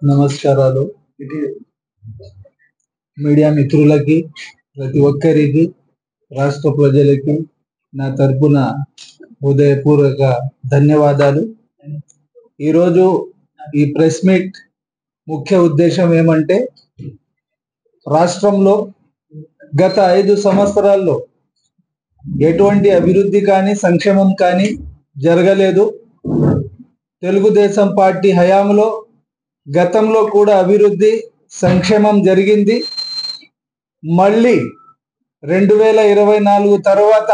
నమస్కారాలు. మీడియా మిత్రులకి, ప్రతి ఒక్కరికి, రాష్ట్ర ప్రజలకి నా తరపున హృదయపూర్వక ధన్యవాదాలు. ఈరోజు ఈ ప్రెస్ మీట్ ముఖ్య ఉద్దేశం ఏమంటే, రాష్ట్రంలో గత 5 సంవత్సరాల్లో ఎటువంటి అభివృద్ధి కానీ సంక్షేమం కానీ జరగలేదు. తెలుగుదేశం పార్టీ హయాంలో గతంలో కూడా అభివృద్ధి సంక్షేమం జరిగింది. మళ్ళీ 2024 తర్వాత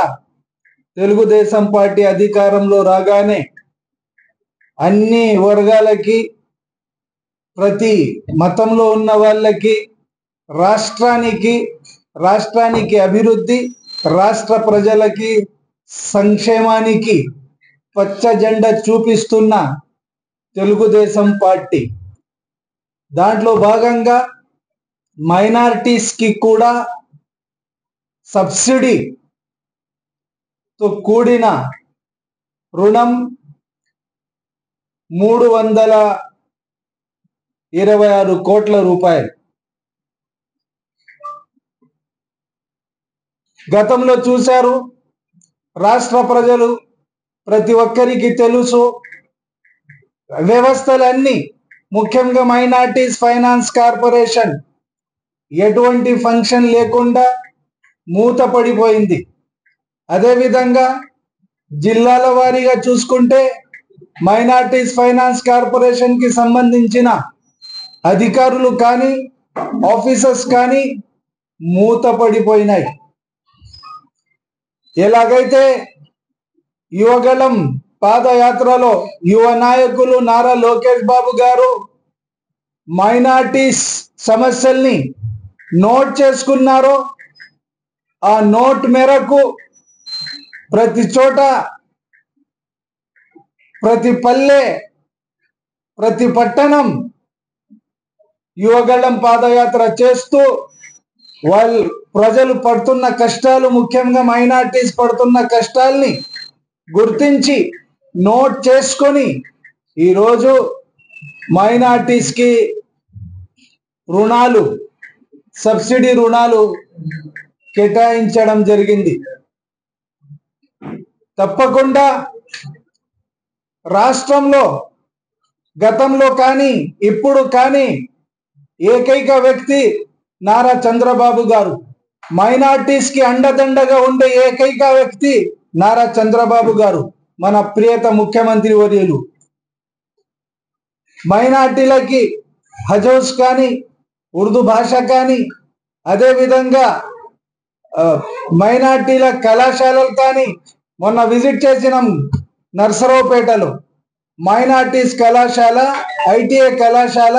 తెలుగుదేశం పార్టీ అధికారంలో రాగానే అన్ని వర్గాలకి, ప్రతి మతంలో ఉన్న వాళ్ళకి, రాష్ట్రానికి అభివృద్ధి, రాష్ట్ర ప్రజలకి సంక్షేమానికి పచ్చ జెండా చూపిస్తున్న తెలుగుదేశం పార్టీ. దాంట్లో భాగంగా మైనారిటీస్ కి కూడా సబ్సిడీతో కూడిన రుణం 326 కోట్ల రూపాయలు. గతంలో చూశారు, రాష్ట్ర ప్రజలు ప్రతి ఒక్కరికి తెలుసు, వ్యవస్థలన్నీ ముఖ్యంగా మైనారిటీస్ ఫైనాన్స్ కార్పొరేషన్ ఎటువంటి ఫంక్షన్ లేకుండా మూతపడిపోయింది. అదేవిధంగా జిల్లాల వారీగా చూసుకుంటే మైనారిటీస్ ఫైనాన్స్ కార్పొరేషన్ కి సంబంధించిన అధికారులు కానీ, ఆఫీసర్స్ కానీ మూతపడిపోయినాయి. ఎలాగైతే యువగళం పాదయాత్రలో యువ నాయకులు నారా లోకేష్ బాబు గారు మైనారిటీస్ సమస్యల్ని నోట్ చేసుకున్నారో, ఆ నోట్ మేరకు ప్రతి చోట, ప్రతి పల్లె, ప్రతి పట్టణం యువగళం పాదయాత్ర చేస్తూ ప్రజలు పడుతున్న కష్టాలు, ముఖ్యంగా మైనారిటీస్ పడుతున్న కష్టాల్ని గుర్తించి నోట్ చేసుకొని ఈరోజు మైనారిటీస్ కి రుణాలు, సబ్సిడీ రుణాలు కేటాయించడం జరిగింది. తప్పకుండా రాష్ట్రంలో గతంలో కానీ ఇప్పుడు కానీ ఏకైక వ్యక్తి నారా చంద్రబాబు గారు. మైనారిటీస్ కి అండదండగా ఉండే ఏకైక వ్యక్తి నారా చంద్రబాబు గారు, మన ప్రియత ముఖ్యమంత్రి వర్యులు. మైనారిటీలకి హజౌస్ కానీ, ఉర్దూ భాష కానీ, అదేవిధంగా మైనారిటీల కళాశాలలు కానీ, మొన్న విజిట్ చేసినాం నర్సరావుపేటలో మైనారిటీస్ కళాశాల, ఐటీఐ కళాశాల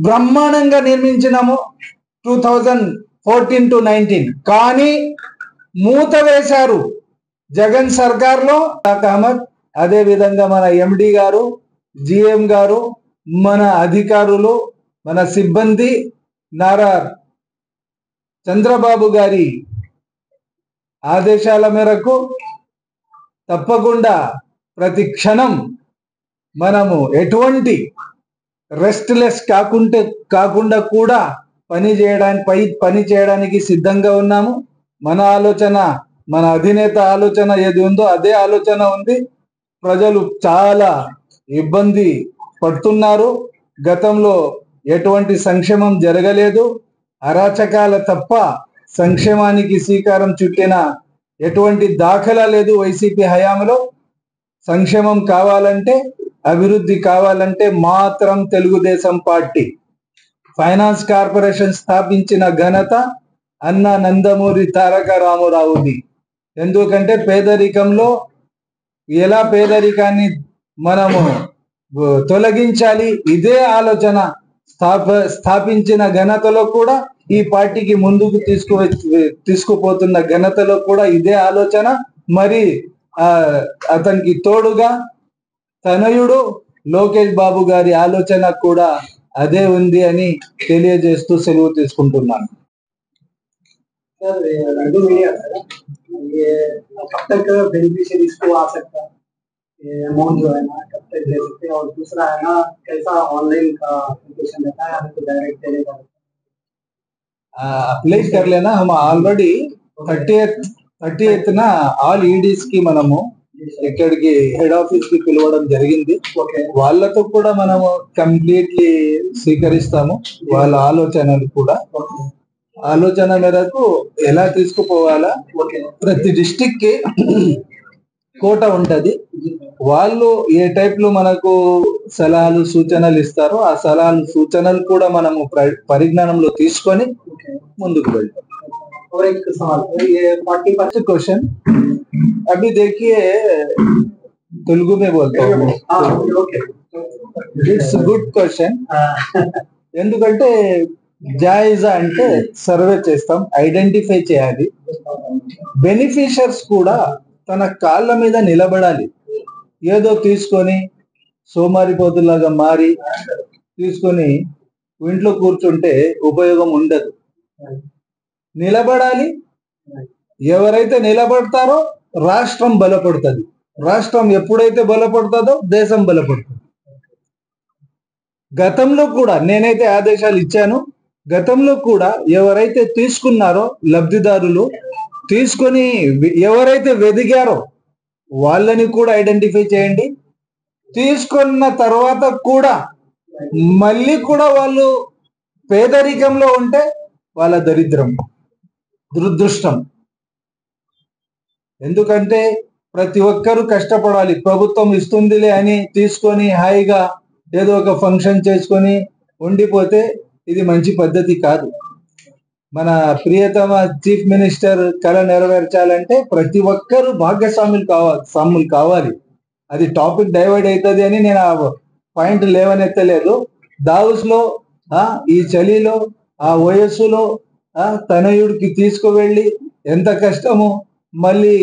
బ్రహ్మాండంగా నిర్మించినాము 2014 to 19. కానీ మూత వేశారు జగన్ సర్కార్లో. అహ్మద్, అదే విధంగా మన ఎండి గారు, జిఎం గారు, మన అధికారులు, మన సిబ్బంది నారా చంద్రబాబు గారి ఆదేశాల మేరకు తప్పకుండా ప్రతి క్షణం మనము ఎటువంటి రెస్ట్లెస్ కాకుండా కూడా పని చేయడానికి సిద్ధంగా ఉన్నాము. మన ఆలోచన, మన అధినేత ఆలోచన ఏది ఉందో అదే ఆలోచన ఉంది. ప్రజలు చాలా ఇబ్బంది పడుతున్నారు. గతంలో ఎటువంటి సంక్షేమం జరగలేదు. అరాచకాల తప్ప సంక్షేమానికి శ్రీకారం చుట్టిన ఎటువంటి దాఖలా లేదు వైసీపీ హయాంలో. సంక్షేమం కావాలంటే, అభివృద్ధి కావాలంటే మాత్రం తెలుగుదేశం పార్టీ ఫైనాన్స్ కార్పొరేషన్ స్థాపించిన ఘనత అన్న నందమూరి తారక రామారావుది. ఎందుకంటే పేదరికంలో ఎలా పేదరికాన్ని మనము తొలగించాలి, ఇదే ఆలోచన స్థాపించిన ఘనతలో కూడా ఈ పార్టీకి ముందుకు తీసుకుపోతున్న ఘనతలో కూడా ఇదే ఆలోచన. మరి అతనికి తోడుగా తనయుడు లోకేష్ బాబు గారి ఆలోచన కూడా అదే ఉంది అని తెలియజేస్తూ సెలవు తీసుకుంటున్నాను. सर, ये कब तक बेनिफिशियरीज को आ सकता है? अमाउंट जो है ना कब तक दे सकते हैं, और दूसरा है ना कैसा ऑनलाइन का एप्लीकेशन रहता है या फिर डायरेक्ट देने का? అప్లై कर लेना हम ఆల్రెడీ 30th నా ఆల్ ఈడీస్ కి మనము ఇక్కడికి హెడ్ ఆఫీస్ కి పిలవడం జరిగింది. వాళ్ళతో కూడా మనము కంప్లీట్లీ స్వీకరిస్తాము వాళ్ళ ఆలోచన మేరకు ఎలా తీసుకుపోవాలా. ప్రతి డిస్టిక్ కి కోట ఉంటది. వాళ్ళు ఏ టైప్ లో మనకు సలహాలు సూచనలు ఇస్తారో ఆ సలహాలు సూచనలు కూడా మనము పరిజ్ఞానంలో తీసుకొని ముందుకు వెళ్తాం. और एक सवाल, ये 40% क्वेश्चन अभी देखिए तेलुगु में बोलता हूँ. It's good question. ఎందుకంటే జాయిజా అంటే సర్వే చేస్తాం, ఐడెంటిఫై చేయాలి. బెనిఫిషియర్స్ కూడా తన కాళ్ళ మీద నిలబడాలి. ఏదో తీసుకొని సోమారిపోతులాగా మారి తీసుకొని ఇంట్లో కూర్చుంటే ఉపయోగం ఉండదు. నిలబడాలి. ఎవరైతే నిలబడతారో రాష్ట్రం బలపడుతుంది. రాష్ట్రం ఎప్పుడైతే బలపడుతుందో దేశం బలపడుతుంది. గతంలో కూడా నేనైతే ఆదేశాలు ఇచ్చాను. గతంలో కూడా ఎవరైతే తీసుకున్నారో లబ్ధిదారులు తీసుకొని ఎవరైతే వెదిగారో వాళ్ళని కూడా ఐడెంటిఫై చేయండి. తీసుకున్న తర్వాత కూడా మళ్ళీ కూడా వాళ్ళు పేదరికంలో ఉంటే వాళ్ళ దరిద్రం, దురదృష్టం. ఎందుకంటే ప్రతి ఒక్కరూ కష్టపడాలి. ప్రభుత్వం ఇస్తుందిలే అని తీసుకొని హాయిగా ఏదో ఒక ఫంక్షన్ చేసుకొని ఉండిపోతే ఇది మంచి పద్ధతి కాదు. మన ప్రియతమ చీఫ్ మినిస్టర్ కళ నెరవేర్చాలంటే ప్రతి ఒక్కరూ భాగస్వాములు కావాలి. అది టాపిక్ డైవర్ట్ అవుతుంది అని నేను ఆ పాయింట్ లేవనెత్తలేదు. దావోస్ లో ఈ చలిలో ఆ వయస్సులో తనయుడికి తీసుకువెళ్ళి ఎంత కష్టమో, మళ్ళీ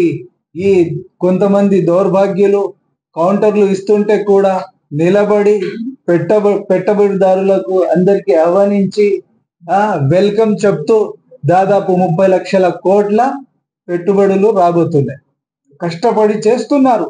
ఈ కొంతమంది దౌర్భాగ్యులు కౌంటర్లు ఇస్తుంటే కూడా నిలబడి పెట్టుబడిదారులకు అందరికి ఆహ్వానించి వెల్కమ్ చెప్తూ దాదాపు 30 లక్షల కోట్ల పెట్టుబడులు రాబోతున్నాయి. కష్టపడి చేస్తున్నారు.